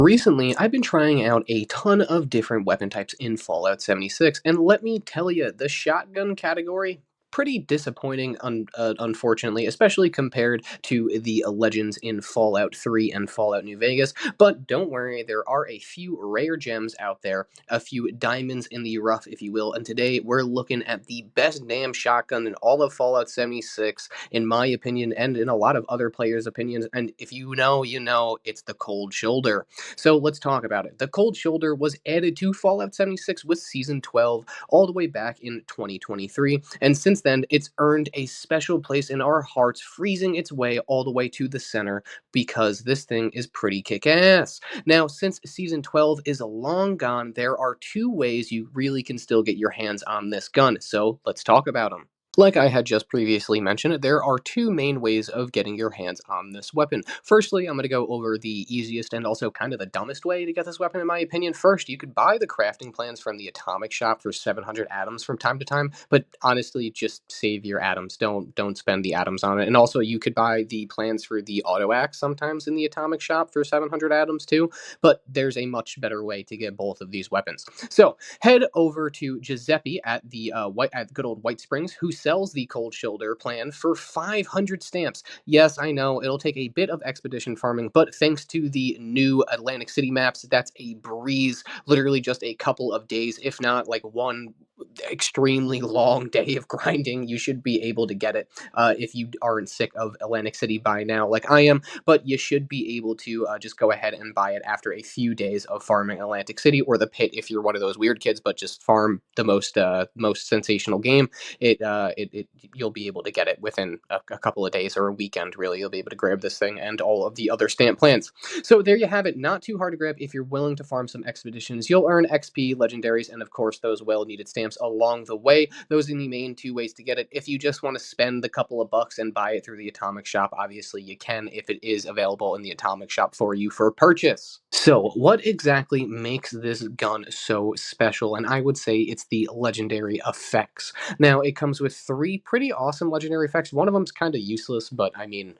Recently, I've been trying out a ton of different weapon types in Fallout 76, and let me tell you, the shotgun category, pretty disappointing, unfortunately, especially compared to the legends in Fallout 3 and Fallout New Vegas. But don't worry, there are a few rare gems out there, a few diamonds in the rough, if you will, and today we're looking at the best damn shotgun in all of Fallout 76, in my opinion, and in a lot of other players' opinions. And if you know, you know, it's the Cold Shoulder. So let's talk about it. The Cold Shoulder was added to Fallout 76 with Season 12 all the way back in 2023, and since then it's earned a special place in our hearts, freezing its way all the way to the center because this thing is pretty kick-ass. Now, since Season 12 is long gone, there are two ways you really can still get your hands on this gun, so let's talk about them. Like I had just previously mentioned, there are two main ways of getting your hands on this weapon. Firstly, I'm going to go over the easiest and also kind of the dumbest way to get this weapon, in my opinion. First, you could buy the crafting plans from the atomic shop for 700 atoms from time to time, but honestly, just save your atoms. Don't spend the atoms on it. And also, you could buy the plans for the auto axe sometimes in the atomic shop for 700 atoms too, but there's a much better way to get both of these weapons. So, head over to Giuseppe at the good old White Springs, who sells the Cold Shoulder plan for 500 stamps. Yes, I know it'll take a bit of expedition farming, but thanks to the new Atlantic City maps, that's a breeze. Literally just a couple of days, if not like one extremely long day of grinding, you should be able to get it. If you aren't sick of Atlantic City by now, like I am, but you should be able to just go ahead and buy it after a few days of farming Atlantic City or the pit if you're one of those weird kids, but just farm the most sensational game. You'll be able to get it within a couple of days or a weekend. Really, you'll be able to grab this thing and all of the other stamp plans. So there you have it. Not too hard to grab if you're willing to farm some expeditions. You'll earn XP, legendaries, and of course those well-needed stamps along the way. Those are the main two ways to get it. If you just want to spend the couple of bucks and buy it through the Atomic Shop, obviously you can if it is available in the Atomic Shop for you for purchase. So, what exactly makes this gun so special? And I would say it's the legendary effects. Now, it comes with three pretty awesome legendary effects. One of them's kind of useless, but I mean,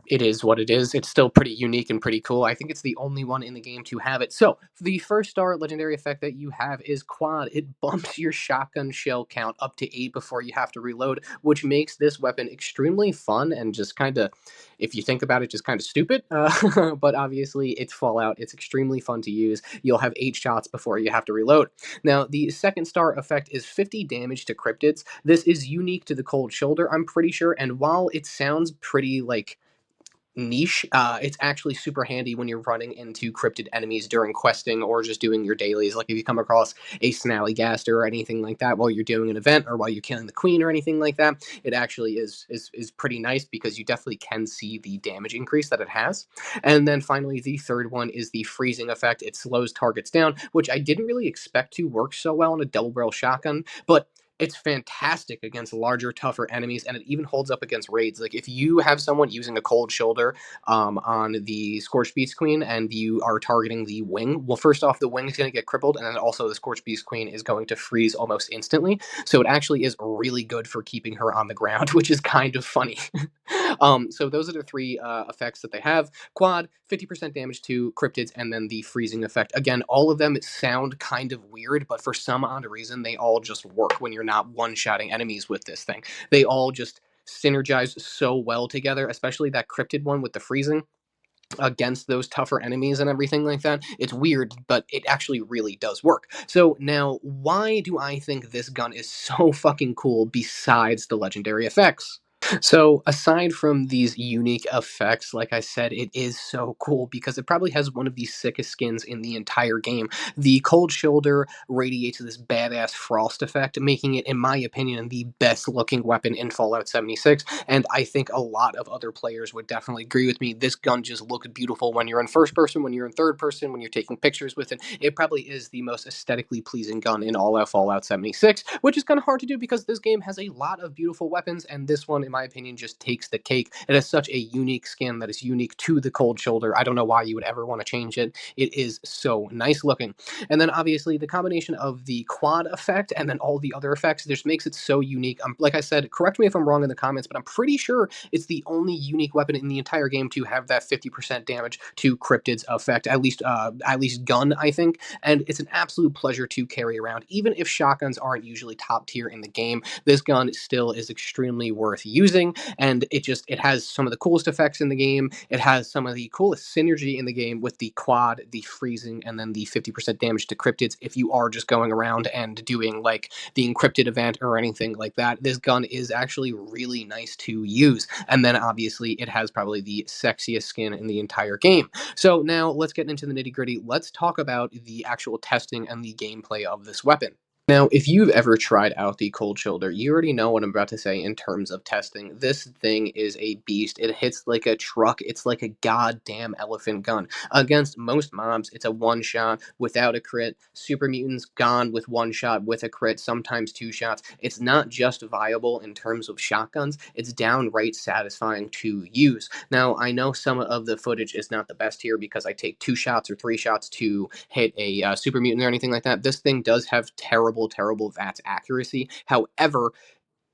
it is what it is. It's still pretty unique and pretty cool. I think it's the only one in the game to have it. So the first star legendary effect that you have is quad. It bumps your shotgun shell count up to 8 before you have to reload, which makes this weapon extremely fun and just kind of, if you think about it, just kind of stupid. But obviously it's Fallout. It's extremely fun to use. You'll have 8 shots before you have to reload. Now the second star effect is 50 damage to cryptids. This is unique to the Cold Shoulder, I'm pretty sure, and while it sounds pretty like niche. It's actually super handy when you're running into cryptid enemies during questing or just doing your dailies. Like if you come across a snallygaster or anything like that while you're doing an event or while you're killing the queen or anything like that, it actually is pretty nice because you definitely can see the damage increase that it has. And then finally, the third one is the freezing effect. It slows targets down, which I didn't really expect to work so well in a double barrel shotgun, but it's fantastic against larger, tougher enemies, and it even holds up against raids. Like if you have someone using a Cold Shoulder on the Scorched Beast Queen and you are targeting the wing, well, first off, the wing is going to get crippled, and then also the Scorched Beast Queen is going to freeze almost instantly. So it actually is really good for keeping her on the ground, which is kind of funny. So those are the three effects that they have. Quad, 50% damage to cryptids, and then the freezing effect. Again, all of them sound kind of weird, but for some odd reason, they all just work when you're not one-shotting enemies with this thing. They all just synergize so well together, especially that cryptid one with the freezing against those tougher enemies and everything like that. It's weird, but it actually really does work. So now, why do I think this gun is so fucking cool besides the legendary effects? So, aside from these unique effects, like I said, it is so cool because it probably has one of the sickest skins in the entire game. The Cold Shoulder radiates this badass frost effect, making it, in my opinion, the best looking weapon in Fallout 76. And I think a lot of other players would definitely agree with me. This gun just looks beautiful when you're in first person, when you're in third person, when you're taking pictures with it. It probably is the most aesthetically pleasing gun in all of Fallout 76, which is kind of hard to do because this game has a lot of beautiful weapons, and this one, in my my opinion, just takes the cake. It has such a unique skin that is unique to the cold shoulder. I don't know why you would ever want to change it. It is so nice looking. And then obviously the combination of the quad effect and then all the other effects just makes it so unique. Like I said, correct me if I'm wrong in the comments, but I'm pretty sure it's the only unique weapon in the entire game to have that 50% damage to cryptids effect, at least gun, I think. And it's an absolute pleasure to carry around. Even if shotguns aren't usually top tier in the game, this gun still is extremely worth using, and it has some of the coolest effects in the game. It has some of the coolest synergy in the game with the quad, the freezing, and then the 50% damage to cryptids. If you are just going around and doing like the encrypted event or anything like that, this gun is actually really nice to use. And then obviously it has probably the sexiest skin in the entire game. So now let's get into the nitty gritty. Let's talk about the actual testing and the gameplay of this weapon. Now, if you've ever tried out the cold shoulder, you already know what I'm about to say in terms of testing. This thing is a beast. It hits like a truck. It's like a goddamn elephant gun. Against most mobs, it's a one shot without a crit. Super mutants gone with one shot with a crit, sometimes two shots. It's not just viable in terms of shotguns, it's downright satisfying to use. Now, I know some of the footage is not the best here because I take two shots or three shots to hit a super mutant or anything like that. This thing does have terrible VATS accuracy. However,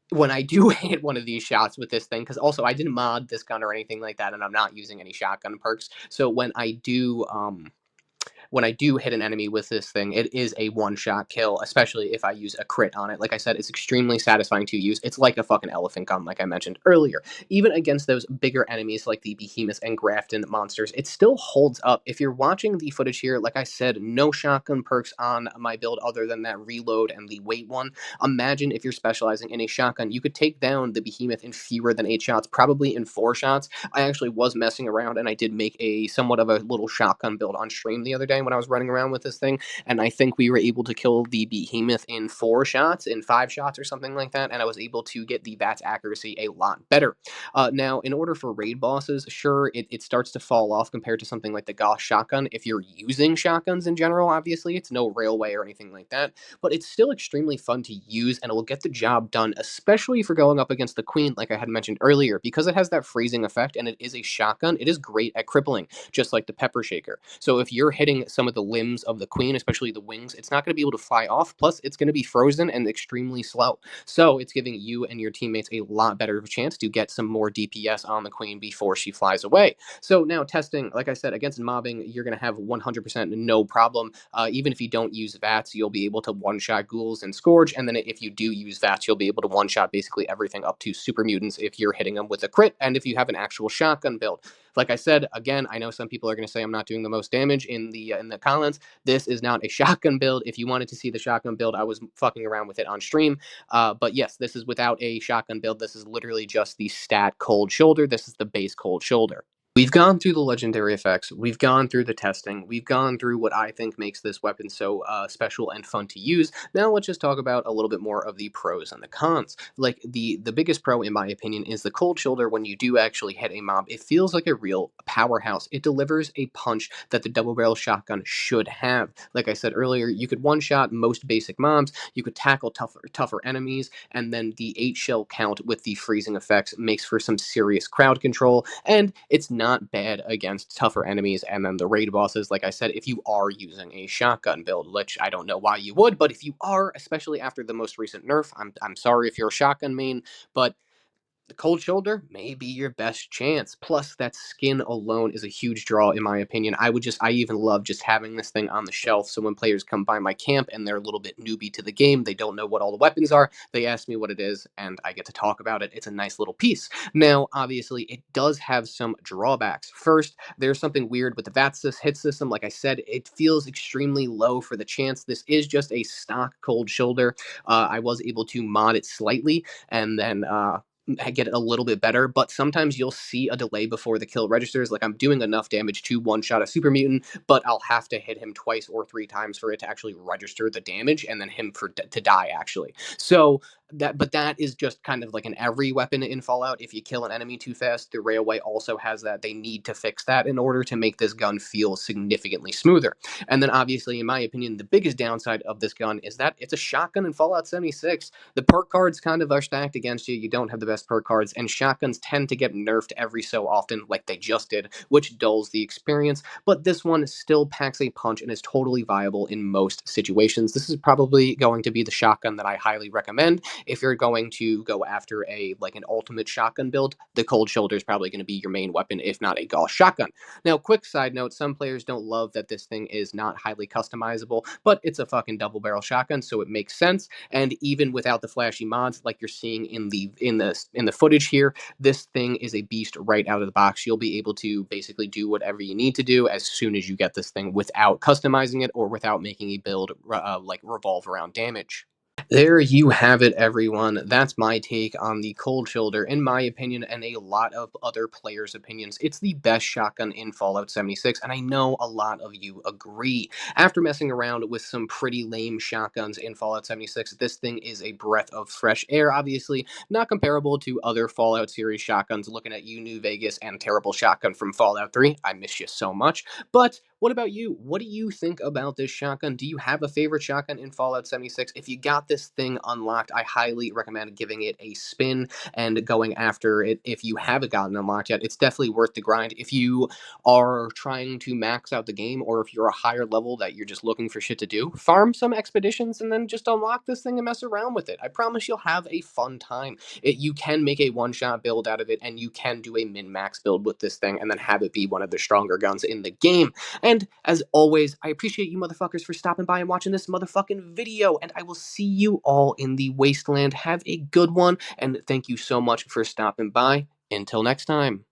when I do hit one of these shots with this thing, because also I didn't mod this gun or anything like that, and I'm not using any shotgun perks. So when I do hit an enemy with this thing, it is a one-shot kill, especially if I use a crit on it. Like I said, it's extremely satisfying to use. It's like a fucking elephant gun, like I mentioned earlier. Even against those bigger enemies like the behemoths and grafton monsters, it still holds up. If you're watching the footage here, like I said, no shotgun perks on my build other than that reload and the weight one. Imagine if you're specializing in a shotgun, you could take down the behemoth in fewer than 8 shots, probably in 4 shots. I actually was messing around and I did make a somewhat of a little shotgun build on stream the other day when I was running around with this thing, and I think we were able to kill the behemoth in 4 shots, in 5 shots or something like that, and I was able to get the VATS accuracy a lot better. Now, in order for raid bosses, sure, it starts to fall off compared to something like the Gauss shotgun. If you're using shotguns in general, obviously, it's no railway or anything like that, but it's still extremely fun to use, and it will get the job done, especially for going up against the Queen, like I had mentioned earlier. Because it has that freezing effect and it is a shotgun, it is great at crippling, just like the Pepper Shaker. So if you're hitting some of the limbs of the Queen, especially the wings, it's not going to be able to fly off, plus it's going to be frozen and extremely slow. So it's giving you and your teammates a lot better of a chance to get some more DPS on the Queen before she flies away. So now testing, like I said, against mobbing, you're going to have 100% no problem. Even if you don't use VATS, you'll be able to one-shot ghouls and Scourge, and then if you do use VATS, you'll be able to one-shot basically everything up to super mutants if you're hitting them with a crit, and if you have an actual shotgun build. Like I said, again, I know some people are going to say I'm not doing the most damage in the comments. This is not a shotgun build. If you wanted to see the shotgun build, I was fucking around with it on stream. But yes, this is without a shotgun build. This is literally just the stat cold shoulder. This is the base cold shoulder. We've gone through the legendary effects, we've gone through the testing, we've gone through what I think makes this weapon so special and fun to use. Now let's just talk about a little bit more of the pros and the cons. Like the biggest pro, in my opinion, is the cold shoulder. When you do actually hit a mob, it feels like a real powerhouse. It delivers a punch that the double barrel shotgun should have. Like I said earlier, you could one-shot most basic mobs, you could tackle tougher enemies, and then the 8 shell count with the freezing effects makes for some serious crowd control, and it's not bad against tougher enemies. And then the raid bosses, like I said, if you are using a shotgun build, which I don't know why you would, but if you are, especially after the most recent nerf, I'm sorry if you're a shotgun main, but the cold shoulder may be your best chance. Plus, that skin alone is a huge draw, in my opinion. I even love just having this thing on the shelf. So when players come by my camp and they're a little bit newbie to the game, they don't know what all the weapons are, they ask me what it is, and I get to talk about it. It's a nice little piece. Now, obviously, it does have some drawbacks. First, there's something weird with the VATS hit system. Like I said, it feels extremely low for the chance. This is just a stock cold shoulder. I was able to mod it slightly, and then get it a little bit better, but sometimes you'll see a delay before the kill registers. Like I'm doing enough damage to one-shot a super mutant, but I'll have to hit him twice or 3 times for it to actually register the damage and then him to die, actually. So That is just kind of like an every weapon in Fallout. If you kill an enemy too fast, the railway also has that. They need to fix that in order to make this gun feel significantly smoother. And then obviously, in my opinion, the biggest downside of this gun is that it's a shotgun in Fallout 76. The perk cards kind of are stacked against you. You don't have the best perk cards, and shotguns tend to get nerfed every so often, like they just did, which dulls the experience. But this one still packs a punch and is totally viable in most situations. This is probably going to be the shotgun that I highly recommend if you're going to go after a like an ultimate shotgun build. The cold shoulder is probably going to be your main weapon, if not a Gauss shotgun. Now, quick side note: some players don't love that this thing is not highly customizable, but it's a fucking double barrel shotgun, so it makes sense. And even without the flashy mods, like you're seeing in the footage here, this thing is a beast right out of the box. You'll be able to basically do whatever you need to do as soon as you get this thing without customizing it or without making a build like revolve around damage. There you have it, everyone. That's my take on the cold shoulder. In my opinion, and a lot of other players' opinions, it's the best shotgun in Fallout 76, and I know a lot of you agree. After messing around with some pretty lame shotguns in Fallout 76, this thing is a breath of fresh air, obviously, not comparable to other Fallout series shotguns. Looking at you, New Vegas, and terrible shotgun from Fallout 3, I miss you so much. But what about you? What do you think about this shotgun? Do you have a favorite shotgun in Fallout 76? If you got this thing unlocked, I highly recommend giving it a spin and going after it. If you haven't gotten unlocked yet, it's definitely worth the grind. If you are trying to max out the game, or if you're a higher level that you're just looking for shit to do, farm some expeditions and then just unlock this thing and mess around with it. I promise you'll have a fun time. You can make a one-shot build out of it, and you can do a min-max build with this thing and then have it be one of the stronger guns in the game. And as always, I appreciate you motherfuckers for stopping by and watching this motherfucking video, and I will see you all in the Wasteland. Have a good one, and thank you so much for stopping by. Until next time.